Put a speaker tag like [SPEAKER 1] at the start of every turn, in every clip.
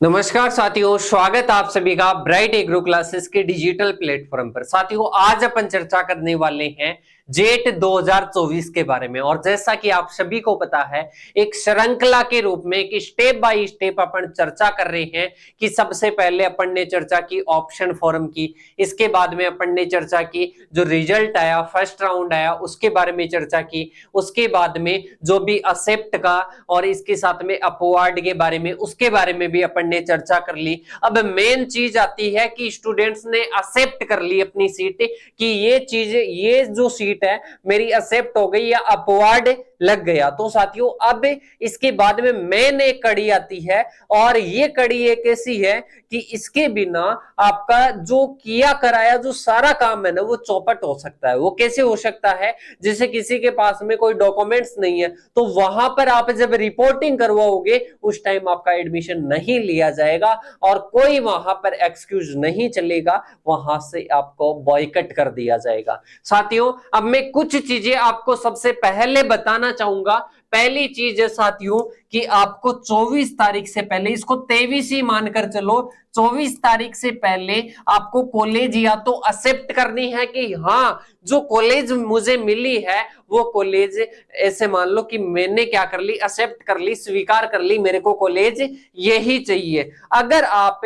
[SPEAKER 1] नमस्कार साथियों, स्वागत आप सभी का ब्राइट एग्रो क्लासेस के डिजिटल प्लेटफॉर्म पर। साथियों, आज अपन चर्चा करने वाले हैं जेट 2024 के बारे में। और जैसा कि आप सभी को पता है, एक श्रृंखला के रूप में एक स्टेप बाय स्टेप अपन चर्चा कर रहे हैं कि सबसे पहले अपन ने चर्चा की ऑप्शन फॉर्म की, इसके बाद में अपन ने चर्चा की जो रिजल्ट आया, फर्स्ट राउंड आया, उसके बारे में चर्चा की, उसके बाद में जो भी एक्सेप्ट का और इसके साथ में अपवार्ड के बारे में, उसके बारे में भी अपन ने चर्चा कर ली। अब मेन चीज आती है कि स्टूडेंट्स ने एक्सेप्ट कर ली अपनी सीट कि ये चीज, ये जो सीट है मेरी एक्सेप्ट हो गई या अपवार्ड लग गया। तो साथियों, अब इसके बाद में मेन एक कड़ी आती है और ये कड़ी एक ऐसी है कि इसके बिना आपका जो किया कराया जो सारा काम है ना, वो चौपट हो सकता है। वो कैसे हो सकता है? जैसे किसी के पास में कोई डॉक्यूमेंट्स नहीं है, तो वहां पर आप जब रिपोर्टिंग करवाओगे उस टाइम आपका एडमिशन नहीं लिया जाएगा और कोई वहां पर एक्सक्यूज नहीं चलेगा, वहां से आपको बॉयकट कर दिया जाएगा। साथियों, अब मैं कुछ चीजें आपको सबसे पहले बताना चाहूंगा। पहली चीज है साथियों कि आपको 24 तारीख से पहले, इसको 23 ही मानकर चलो, 24 तारीख से पहले आपको कॉलेज या तो एक्सेप्ट करनी है कि हाँ, जो कॉलेज मुझे मिली है वो कॉलेज, ऐसे मान लो कि मैंने क्या कर ली, एक्सेप्ट कर ली, स्वीकार कर ली, मेरे को कॉलेज यही चाहिए। अगर आप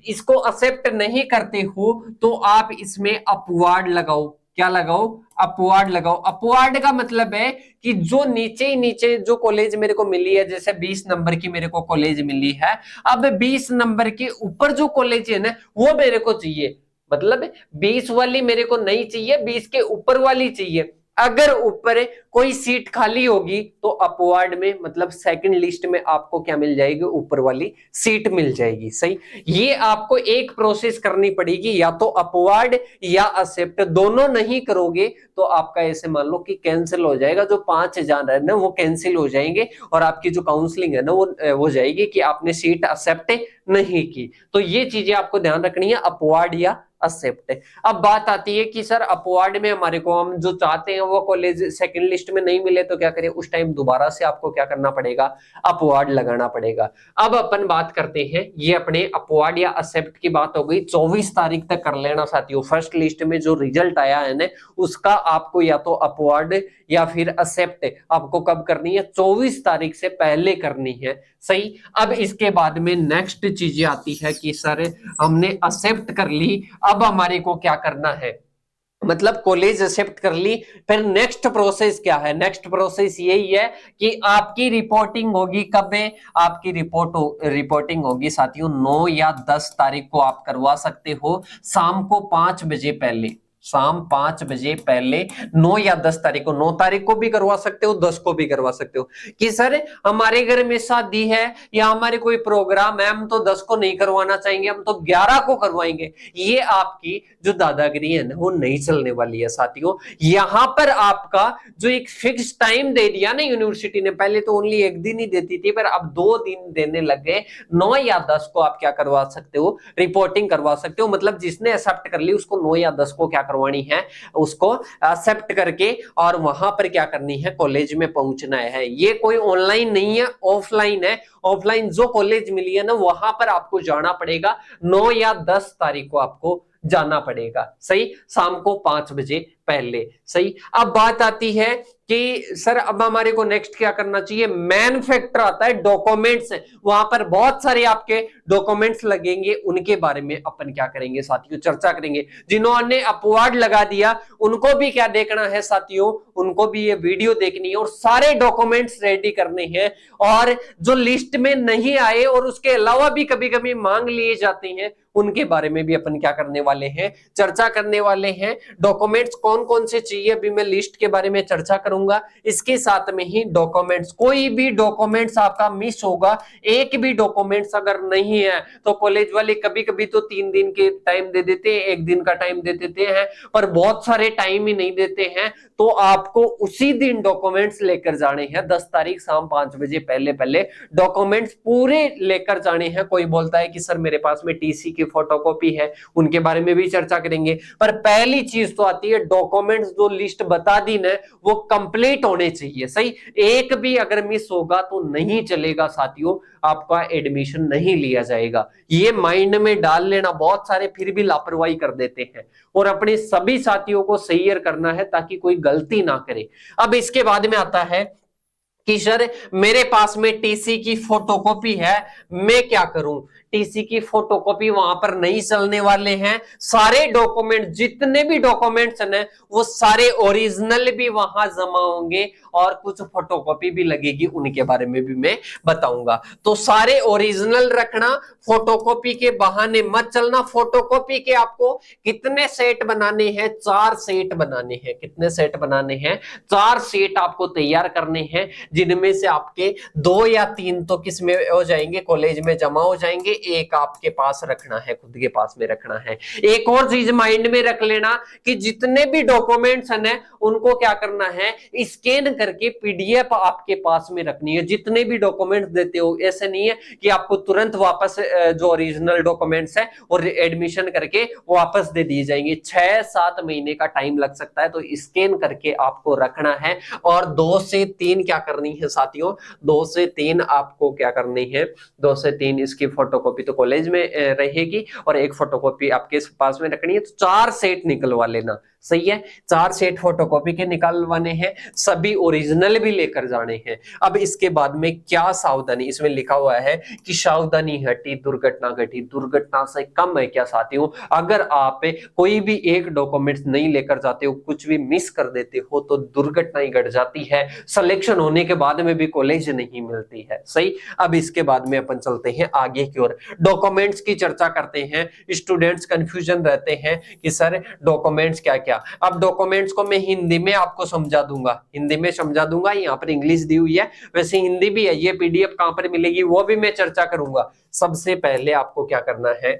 [SPEAKER 1] इसको एक्सेप्ट नहीं करते हो तो आप इसमें अपवार्ड लगाओ। क्या लगाओ? अपवार्ड लगाओ। अपवार्ड का मतलब है कि जो नीचे ही नीचे जो कॉलेज मेरे को मिली है, जैसे 20 नंबर की मेरे को कॉलेज मिली है, अब 20 नंबर के ऊपर जो कॉलेज है ना, वो मेरे को चाहिए। मतलब 20 वाली मेरे को नहीं चाहिए, 20 के ऊपर वाली चाहिए। अगर ऊपर कोई सीट खाली होगी तो अपवार्ड में, मतलब सेकंड लिस्ट में आपको क्या मिल जाएगी? ऊपर वाली सीट मिल जाएगी। सही, ये आपको एक प्रोसेस करनी पड़ेगी, या तो अपवार्ड या एक्सेप्ट। दोनों नहीं करोगे तो आपका ऐसे मान लो कि कैंसिल हो जाएगा। जो 5 जान रहे ना, वो कैंसिल हो जाएंगे और आपकी जो काउंसलिंग है ना, वो हो जाएगी कि आपने सीट एक्सेप्ट नहीं की। तो ये चीजें आपको ध्यान रखनी है, अपवार्ड या एक्सेप्ट। अब बात आती है कि सर अपवार्ड में हमारे को, हम जो चाहते हैं वो कॉलेज सेकंड लिस्ट में नहीं मिले तो क्या करें? उस टाइम दोबारा से आपको क्या करना पड़ेगा? अपवार्ड लगाना पड़ेगा। अब अपन बात करते हैं, ये अपने अपवार्ड या एक्सेप्ट की बात हो गई। 24 तारीख तक कर लेना साथियों। फर्स्ट लिस्ट में जो रिजल्ट आया है ना, उसका आपको या तो अपवार्ड या फिर एक्सेप्ट आपको कब करनी है? 24 तारीख से पहले करनी है। सही। अब इसके बाद में नेक्स्ट चीजें आती है कि सर हमने एक्सेप्ट कर ली, अब हमारे को क्या करना है? मतलब कॉलेज एक्सेप्ट कर ली, फिर नेक्स्ट प्रोसेस क्या है? नेक्स्ट प्रोसेस यही है कि आपकी रिपोर्टिंग होगी। कब है आपकी रिपोर्टिंग होगी साथियों? 9 या 10 तारीख को आप करवा सकते हो, शाम को 5 बजे पहले। शाम 5 बजे पहले 9 या 10 तारीख को, 9 तारीख को भी करवा सकते हो, 10 को भी करवा सकते हो कि सर हमारे घर में शादी है या हमारे कोई प्रोग्राम है, हम तो 10 को नहीं करवाना चाहेंगे, हम तो 11 को करवाएंगे। ये आपकी जो दादागिरी है ना, वो नहीं चलने वाली है साथियों। यहां पर आपका जो एक फिक्स टाइम दे दिया ना यूनिवर्सिटी ने, पहले तो ओनली एक दिन ही देती थी, पर अब 2 दिन देने लग गए। 9 या 10 को आप क्या करवा सकते हो? रिपोर्टिंग करवा सकते हो। मतलब जिसने एक्सेप्ट कर ली उसको 9 या 10 को क्या करवानी है? उसको एक्सेप्ट करके और वहां पर क्या करनी है? कॉलेज में पहुंचना है। ये कोई ऑनलाइन नहीं है, ऑफलाइन है। ऑफलाइन जो कॉलेज मिली है ना, वहां पर आपको जाना पड़ेगा। 9 या 10 तारीख को आपको जाना पड़ेगा। सही, शाम को 5 बजे पहले। सही। अब बात आती है कि सर अब हमारे को नेक्स्ट क्या करना चाहिए? मेन फैक्टर आता है डॉक्यूमेंट्स। वहां पर बहुत सारे आपके डॉक्यूमेंट्स लगेंगे, उनके बारे में अपन क्या करेंगे साथियों? चर्चा करेंगे। जिन्होंने अपवार्ड लगा दिया उनको भी क्या देखना है साथियों? उनको भी ये वीडियो देखनी है और सारे डॉक्यूमेंट्स रेडी करने हैं। और जो लिस्ट में नहीं आए और उसके अलावा भी कभी कभी मांग लिए जाते हैं, उनके बारे में भी अपन क्या करने वाले हैं? चर्चा करने वाले हैं। डॉक्यूमेंट्स कौन कौन से चाहिए, अभी मैं लिस्ट के बारे में चर्चा करूंगा। इसके साथ में ही डॉक्यूमेंट्स, कोई भी डॉक्यूमेंट्स आपका मिस होगा, एक भी डॉक्यूमेंट्स अगर नहीं है तो कॉलेज वाले कभी कभी तो 3 दिन के टाइम दे देते हैं, 1 दिन का टाइम दे देते हैं, पर बहुत सारे टाइम ही नहीं देते हैं। तो आपको उसी दिन डॉक्यूमेंट्स लेकर जाने हैं। 10 तारीख शाम 5 बजे पहले पहले डॉक्यूमेंट्स पूरे लेकर जाने हैं। कोई बोलता है कि सर मेरे पास में टीसी की फोटोकॉपी है, उनके बारे में भी चर्चा करेंगे। पर पहली चीज तो आती है डॉक्यूमेंट्स, जो लिस्ट बता दी ना वो कंप्लीट होने चाहिए। सही, एक भी अगर मिस होगा तो नहीं चलेगा साथियों, आपका एडमिशन नहीं लिया जाएगा। ये माइंड में डाल लेना, बहुत सारे फिर भी लापरवाही कर देते हैं और अपने सभी साथियों को सही करना है ताकि कोई गलती ना करे। अब इसके बाद में आता है कि सर मेरे पास में टीसी की फोटोकॉपी है, मैं क्या करूं? टीसी की फोटोकॉपी वहां पर नहीं चलने वाले हैं। सारे डॉक्यूमेंट, जितने भी डॉक्यूमेंट्स हैं वो सारे ओरिजिनल भी वहां जमा होंगे और कुछ फोटोकॉपी भी लगेगी, उनके बारे में भी मैं बताऊंगा। तो सारे ओरिजिनल रखना, फोटोकॉपी के बहाने मत चलना। फोटोकॉपी के आपको कितने सेट बनाने हैं? 4 सेट बनाने हैं। कितने सेट बनाने हैं? 4 सेट आपको तैयार करने हैं, जिनमें से आपके 2 या 3 तो किस में हो जाएंगे? कॉलेज में जमा हो जाएंगे। एक आपके पास रखना है, खुद के पास में रखना है। एक और चीज माइंड में रख लेना कि जितने भी डॉक्यूमेंट्स हैं उनको क्या करना है? स्कैन करके पीडीएफ आपके पास में रखनी है। जितने भी डॉक्यूमेंट्स देते हो, ऐसे नहीं है कि आपको तुरंत वापस जो ओरिजिनल डॉक्यूमेंट्स है और एडमिशन करके वापस दे दिए जाएंगे। 6-7 महीने का टाइम लग सकता है, तो स्कैन करके आपको रखना है। और 2 से 3 क्या करनी है साथियों? 2 से 3 आपको क्या करनी है? 2 से 3 इसकी फोटोकॉपी तो कॉलेज में रहेगी और एक फोटोकॉपी आपके पास में रखनी है। तो 4 सेट निकलवा लेना। सही है, 4 सेट फोटोकॉपी के निकालवाने हैं, सभी ओरिजिनल भी लेकर जाने हैं। अब इसके बाद में क्या सावधानी? इसमें लिखा हुआ है कि सावधानी हटी दुर्घटना घटी। दुर्घटना से कम है क्या साथियों? अगर आप कोई भी एक डॉक्यूमेंट्स नहीं लेकर जाते हो, कुछ भी मिस कर देते हो तो दुर्घटना ही घट जाती है, सिलेक्शन होने के बाद में भी कॉलेज नहीं मिलती है। सही, अब इसके बाद में अपन चलते हैं आगे की ओर, डॉक्यूमेंट्स की चर्चा करते हैं। स्टूडेंट्स कंफ्यूजन रहते हैं कि सर डॉक्यूमेंट्स क्या क्या। अब डॉक्यूमेंट्स को मैं हिंदी में आपको समझा दूंगा, हिंदी में समझा दूंगा। यहाँ पर इंग्लिश दी हुई है, वैसे हिंदी भी है। ये पीडीएफ कहां पर मिलेगी वो भी मैं चर्चा करूंगा। सबसे पहले आपको क्या करना है,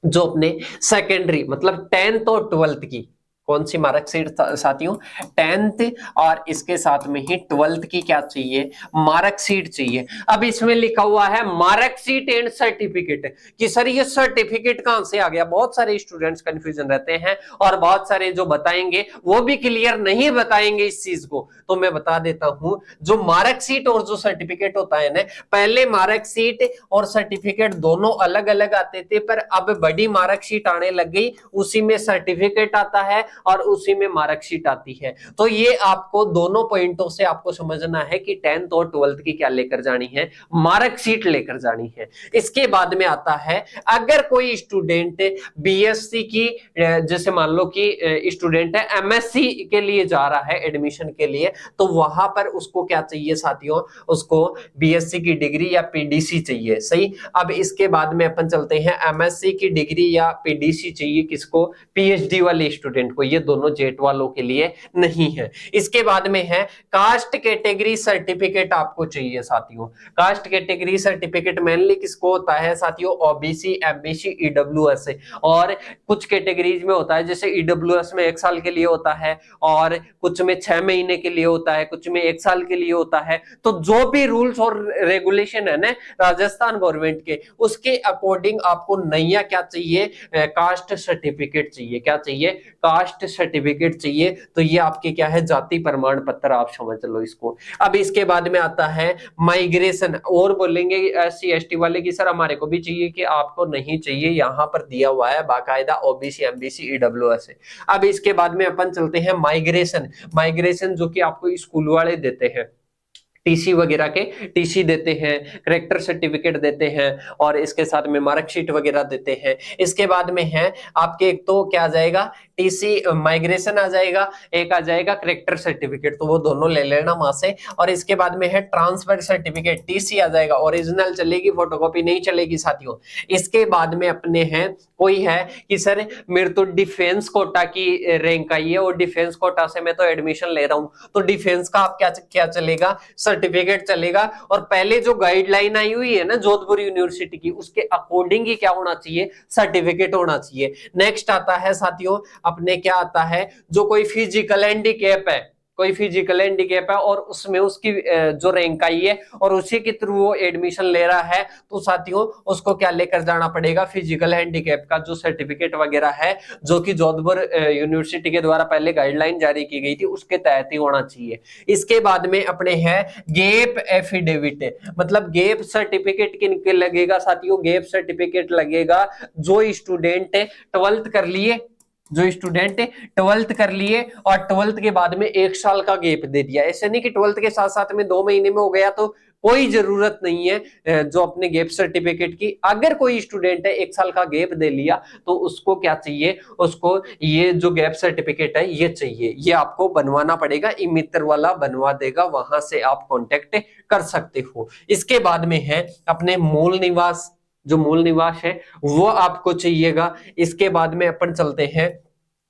[SPEAKER 1] जो अपने सेकेंडरी मतलब 10th और 12th की कौन सी मार्कशीट साथियों? 10th और इसके साथ में ही 12th की क्या चाहिए? मार्कशीट चाहिए। अब इसमें लिखा हुआ है मार्कशीट एंड सर्टिफिकेट, कि सर ये सर्टिफिकेट कहां से आ गया? बहुत सारे स्टूडेंट्स कंफ्यूजन रहते हैं और बहुत सारे जो बताएंगे वो भी क्लियर नहीं बताएंगे इस चीज को। तो मैं बता देता हूं, जो मार्कशीट और जो सर्टिफिकेट होता है ना, पहले मार्कशीट और सर्टिफिकेट दोनों अलग अलग आते थे, पर अब बड़ी मार्कशीट आने लग गई, उसी में सर्टिफिकेट आता है और उसी में मार्कशीट आती है। तो ये आपको दोनों पॉइंटों से आपको समझना है कि 10th और 12th की क्या लेकर जानी है? मार्कशीट लेकर जानी है। इसके बाद में आता है, अगर कोई स्टूडेंट बीएससी की, जैसे मान लो कि स्टूडेंट है एमएससी के लिए जा रहा है एडमिशन के लिए, तो वहां पर उसको क्या चाहिए साथियों? उसको बीएससी की डिग्री या पीडीसी चाहिए। सही, अब इसके बाद में अपन चलते हैं, एमएससी की डिग्री या पीडीसी चाहिए किसको? पीएचडी वाले स्टूडेंट को। ये दोनों जेट वालों के लिए नहीं है। इसके बाद में है कास्ट कैटेगरी सर्टिफिकेट आपको चाहिए साथियों। कास्ट कैटेगरी सर्टिफिकेट मेनली किसको होता है साथियों? OBC, MBC, EWS. और कुछ कैटेगरीज में होता है, जैसे ईडब्ल्यूएस में 1 साल के लिए होता है और कुछ में 6 महीने के लिए होता है, कुछ में 1 साल के लिए होता है। तो जो भी रूल्स और रेगुलेशन है ना राजस्थान गवर्नमेंट के, उसके अकॉर्डिंग आपको नया क्या चाहिए? कास्ट सर्टिफिकेट चाहिए। क्या चाहिए? कास्ट सर्टिफिकेट चाहिए। तो ये आपके क्या है? जाति प्रमाण पत्र, आप समझ लो इसको। अब इसके बाद में आता है माइग्रेशन। और बोलेंगे एससी एसटी वाले की सर हमारे को भी चाहिए, कि आपको नहीं चाहिए, यहां पर दिया हुआ है बाकायदा ओबीसी, एमबीसी, ईडब्ल्यूएस। अब इसके बाद में अपन चलते हैं माइग्रेशन। माइग्रेशन जो कि आपको स्कूल वाले देते हैं, टीसी वगैरह के टीसी देते हैं, करेक्टर सर्टिफिकेट देते हैं और इसके साथ में मार्कशीट वगैरह देते हैं। इसके बाद में है आपके, एक तो क्या आ जाएगा? टीसी माइग्रेशन आ जाएगा, एक आ जाएगा करेक्टर सर्टिफिकेट, तो वो दोनों ले लेना वहां से। और इसके बाद में है ट्रांसफर सर्टिफिकेट, टीसी आ जाएगा, ओरिजिनल चलेगी, फोटोकॉपी नहीं चलेगी साथियों। इसके बाद में अपने हैं, कोई है कि सर मेरे तो डिफेंस कोटा की रैंक आई है और डिफेंस कोटा से मैं तो एडमिशन ले रहा हूं, तो डिफेंस का आप क्या क्या चलेगा? सर्टिफिकेट चलेगा। और पहले जो गाइडलाइन आई हुई है ना जोधपुर यूनिवर्सिटी की, उसके अकॉर्डिंग ही क्या होना चाहिए? सर्टिफिकेट होना चाहिए। नेक्स्ट आता है साथियों अपने क्या आता है, जो कोई फिजिकल हैंडीकैप है, कोई फिजिकल हैंडीकैप है और उसमें उसकी जो रैंक आई है और उसी के थ्रू वो एडमिशन ले रहा है, तो साथियों उसको क्या लेकर जाना पड़ेगा, फिजिकल हैंडीकैप का जो सर्टिफिकेट वगैरह है, जो कि जोधपुर यूनिवर्सिटी के द्वारा पहले गाइडलाइन जारी की गई थी उसके तहत ही होना चाहिए। इसके बाद में अपने है गैप एफिडेविट, मतलब गैप सर्टिफिकेट किनके लगेगा साथियों, गैप सर्टिफिकेट लगेगा जो स्टूडेंट 12th कर लिए, जो स्टूडेंट 12th कर लिए और 12th के बाद में 1 साल का गैप दे दिया। ऐसे नहीं कि 12th के साथ साथ में 2 महीने में हो गया, तो कोई जरूरत नहीं है जो अपने गैप सर्टिफिकेट की। अगर कोई स्टूडेंट है 1 साल का गैप दे लिया तो उसको क्या चाहिए, उसको ये जो गैप सर्टिफिकेट है ये चाहिए, ये आपको बनवाना पड़ेगा, ई मित्र वाला बनवा देगा, वहां से आप कॉन्टेक्ट कर सकते हो। इसके बाद में है अपने मूल निवास, जो मूल निवास है वो आपको चाहिएगा। इसके बाद में अपन चलते हैं,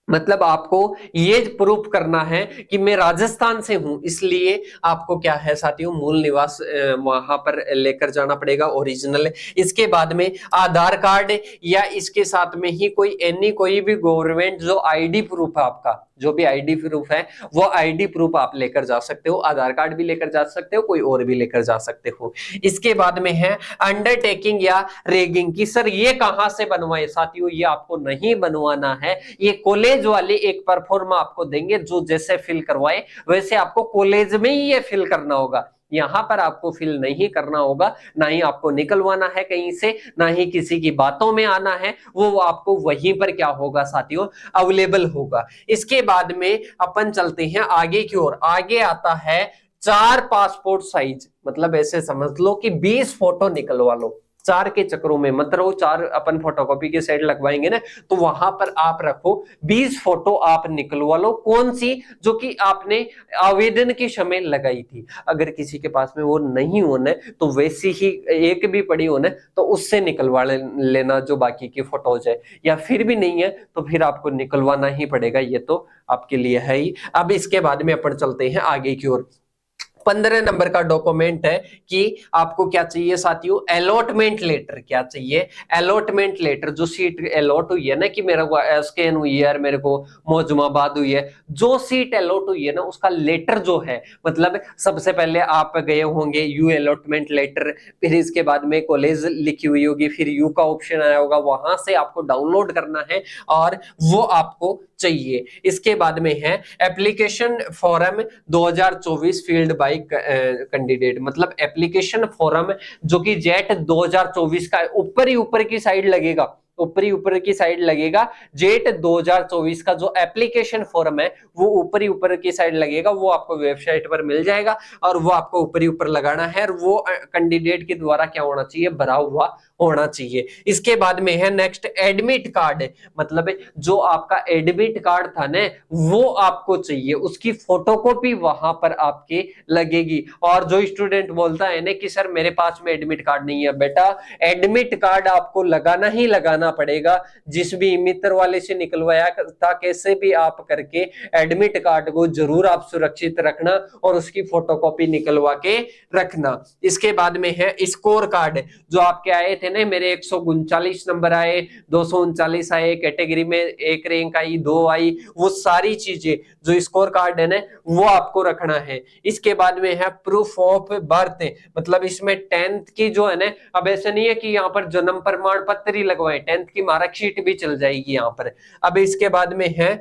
[SPEAKER 1] मतलब आपको ये प्रूफ करना है कि मैं राजस्थान से हूं, इसलिए आपको क्या है साथियों, मूल निवास वहां पर लेकर जाना पड़ेगा, ओरिजिनल। इसके बाद में आधार कार्ड या इसके साथ में ही कोई भी गवर्नमेंट जो आईडी प्रूफ है आपका, जो भी आईडी प्रूफ है वो आईडी प्रूफ आप लेकर जा सकते हो, आधार कार्ड भी लेकर जा सकते हो, कोई और भी लेकर जा सकते हो। इसके बाद में है अंडरटेकिंग या रेगिंग की, सर ये कहां से बनवाए साथियों, ये आपको नहीं बनवाना है, ये कॉलेज वाले एक परफॉर्मा आपको देंगे, जो जैसे फिल करवाए वैसे आपको कॉलेज में ही ये फिल करना होगा, यहां पर आपको फिल नहीं करना होगा, ना ही आपको निकलवाना है कहीं से, ना ही किसी की बातों में आना है, वो आपको वहीं पर क्या होगा साथियों, अवेलेबल होगा। इसके बाद में अपन चलते हैं आगे की ओर, आगे आता है 4 पासपोर्ट साइज, मतलब ऐसे समझ लो कि 20 फोटो निकलवा लो, 4 के चक्रों में मत रहो, 4 अपन फोटोकॉपी के साइड लगवाएंगे ना, तो वहां पर आप रखो 20 फोटो आप निकलवा लो, कौन सी, जो कि आपने आवेदन के समय लगाई थी। अगर किसी के पास में वो नहीं होना तो वैसी ही एक भी पड़ी होना तो उससे निकलवा लेना जो बाकी की फोटोज है, या फिर भी नहीं है तो फिर आपको निकलवाना ही पड़ेगा, ये तो आपके लिए है ही। अब इसके बाद में अपन चलते हैं आगे की ओर। 15 नंबर का डॉक्यूमेंट है कि आपको क्या चाहिए साथियों, अलॉटमेंट लेटर, क्या चाहिए, अलॉटमेंट लेटर, जो सीट अलॉट हुई है ना, कि मेरे को स्कैन हुई है यार, मेरे को मौजूदाबाद हुई है, जो सीट अलॉट हुई है ना उसका लेटर जो है, मतलब सबसे पहले आप गए होंगे यू अलॉटमेंट लेटर, फिर इसके बाद में कॉलेज लिखी हुई होगी, फिर यू का ऑप्शन आया होगा, वहां से आपको डाउनलोड करना है और वो आपको चाहिए। इसके बाद में है application form 2024 field bye candidate, मतलब एप्लीकेशन फॉर्म जो कि जेट 2024 का ऊपर की साइड लगेगा, ऊपर की साइड लगेगा, जेट 2024 का जो एप्लीकेशन फॉर्म है वो ऊपर की साइड लगेगा, वो आपको वेबसाइट पर मिल जाएगा और वो आपको ऊपर लगाना है, और वो कैंडिडेट के द्वारा क्या होना चाहिए, भरा हुआ होना चाहिए। इसके बाद में है नेक्स्ट एडमिट कार्ड, मतलब जो आपका एडमिट कार्ड था ना वो आपको चाहिए, उसकी फोटोकॉपी वहां पर आपके लगेगी। और जो स्टूडेंट बोलता है ना कि सर मेरे पास में एडमिट कार्ड नहीं है, बेटा एडमिट कार्ड आपको लगाना ही लगाना पड़ेगा, जिस भी मित्र वाले से निकलवाया था कैसे भी आप करके एडमिट कार्ड को जरूर आप सुरक्षित रखना और उसकी फोटोकॉपी निकलवा के रखना। इसके बाद में है स्कोर कार्ड, जो आपके आए थे ना, मेरे 139 नंबर आए, 239 आए, कैटेगरी में 1 रैंक आई, 2 आई, वो सारी चीजें जो स्कोर कार्ड है ना वो आपको रखना है। इसके बाद में है प्रूफ ऑफ बर्थ, मतलब इसमें 10th की जो है ना, अब ऐसा नहीं है कि यहाँ पर जन्म प्रमाण पत्र ही लगवाएं, 10th की मार्कशीट भी चल जाएगी यहाँ पर। अब इसके बाद में है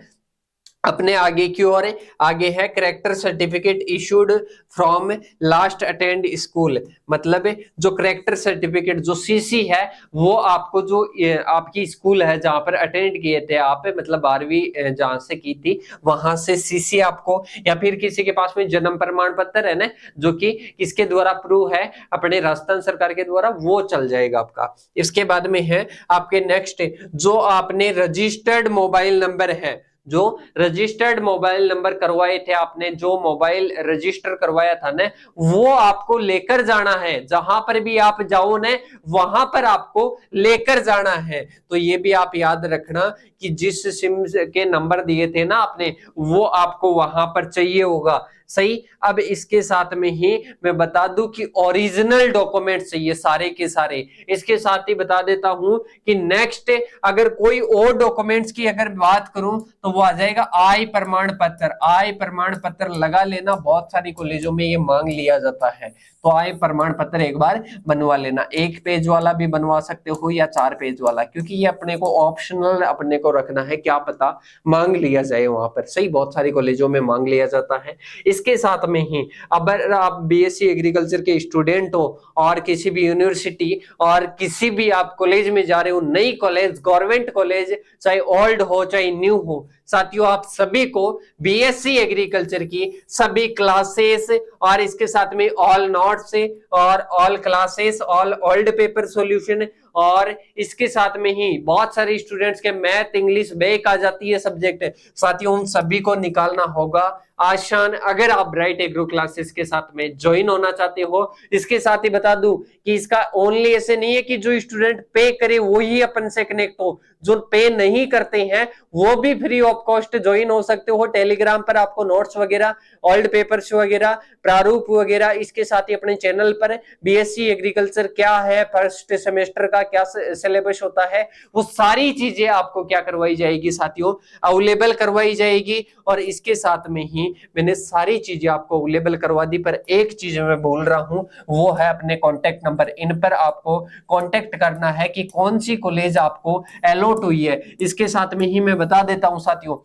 [SPEAKER 1] अपने आगे की ओर, आगे है character certificate issued from last attend school, मतलब जो करेक्टर सर्टिफिकेट जो सीसी है वो आपको जो आपकी स्कूल है जहां पर अटेंड किए थे आप, मतलब 12वीं जहां से की थी वहां से सीसी आपको, या फिर किसी के पास में जन्म प्रमाण पत्र है ना जो कि किसके द्वारा प्रूव है, अपने राजस्थान सरकार के द्वारा, वो चल जाएगा आपका। इसके बाद में है आपके नेक्स्ट, जो आपने रजिस्टर्ड मोबाइल नंबर है, जो रजिस्टर्ड मोबाइल नंबर करवाए थे आपने, जो मोबाइल रजिस्टर करवाया था ना वो आपको लेकर जाना है, जहां पर भी आप जाओ ना वहां पर आपको लेकर जाना है। तो ये भी आप याद रखना कि जिस सिम के नंबर दिए थे ना आपने वो आपको वहां पर चाहिए होगा, सही। अब इसके साथ में ही मैं बता दूं कि ओरिजिनल डॉक्यूमेंट्स चाहिए सारे के सारे। इसके साथ ही बता देता हूं कि नेक्स्ट अगर कोई और डॉक्यूमेंट्स की अगर बात करूं तो वो आ जाएगा आय प्रमाण पत्र। आय प्रमाण पत्र लगा लेना, बहुत सारी कॉलेजों में ये मांग लिया जाता है, तो आय प्रमाण पत्र एक बार बनवा लेना। 1 पेज वाला भी बनवा सकते हो या 4 पेज वाला, क्योंकि ये अपने को ऑप्शनल अपने को रखना है, क्या पता मांग लिया जाए वहां पर। सही, बहुत सारी कॉलेजों में मांग लिया जाता है। इसके साथ में ही अगर आप बीएससी एग्रीकल्चर के स्टूडेंट हो और किसी भी यूनिवर्सिटी और किसी भी आप कॉलेज में जा रहे हो, नई कॉलेज, गवर्नमेंट कॉलेज, चाहे ओल्ड हो चाहे न्यू हो, साथियों आप सभी को बीएससी एग्रीकल्चर की सभी क्लासेस और इसके साथ में ऑल नोट्स और all classes, all old paper solution, और इसके साथ में ही बहुत सारे स्टूडेंट्स के मैथ, इंग्लिश बैक आ जाती है सब्जेक्ट, साथियों उन सभी को निकालना होगा आसान, अगर आप ब्राइट एग्रो क्लासेस के साथ में ज्वाइन होना चाहते हो। इसके साथ ही बता दूं कि इसका ओनली ऐसे नहीं है कि जो स्टूडेंट पे करे वो ही अपन से कनेक्ट हो, जो पे नहीं करते हैं वो भी फ्री ऑफ कॉस्ट ज्वाइन हो सकते हो। टेलीग्राम पर आपको नोट्स वगैरह, ओल्ड पेपर्स वगैरह, प्रारूप वगैरह, इसके साथ ही अपने चैनल पर बीएससी एग्रीकल्चर क्या है, फर्स्ट सेमेस्टर का क्या सिलेबस होता है, वो सारी चीजें आपको क्या करवाई जाएगी साथियों, अवेलेबल करवाई जाएगी। और इसके साथ में ही मैंने सारी चीजें आपको अवेलेबल करवा दी, पर एक चीज मैं बोल रहा हूं वो है अपने कॉन्टेक्ट नंबर। इन पर आपको कॉन्टेक्ट करना है कि कौन सी कॉलेज आपको अलॉट हुई है। इसके साथ में ही मैं बता देता हूं साथियों,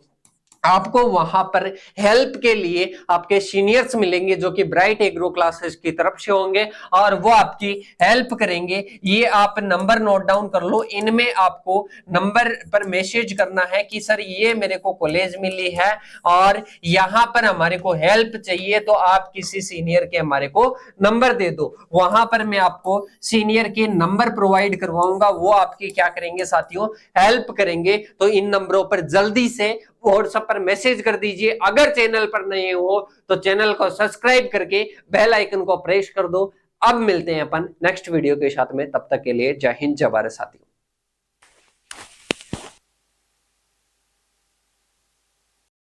[SPEAKER 1] आपको वहां पर हेल्प के लिए आपके सीनियर्स मिलेंगे जो कि ब्राइट एग्रो क्लासेस की तरफ से होंगे और वो आपकी हेल्प करेंगे। ये आप नंबर नोट डाउन कर लो, इनमें आपको नंबर पर मैसेज करना है कि सर ये मेरे को कॉलेज मिली है और यहां पर हमारे को हेल्प चाहिए, तो आप किसी सीनियर के हमारे को नंबर दे दो। वहां पर मैं आपको सीनियर के नंबर प्रोवाइड करवाऊंगा, वो आपकी क्या करेंगे साथियों, हेल्प करेंगे। तो इन नंबरों पर जल्दी से व्हाट्सएप पर मैसेज कर दीजिए। अगर चैनल पर नए हो तो चैनल को सब्सक्राइब करके बेल आइकन को प्रेस कर दो। अब मिलते हैं अपन नेक्स्ट वीडियो के साथ में, तब तक के लिए जय हिंद जय भारत साथियों।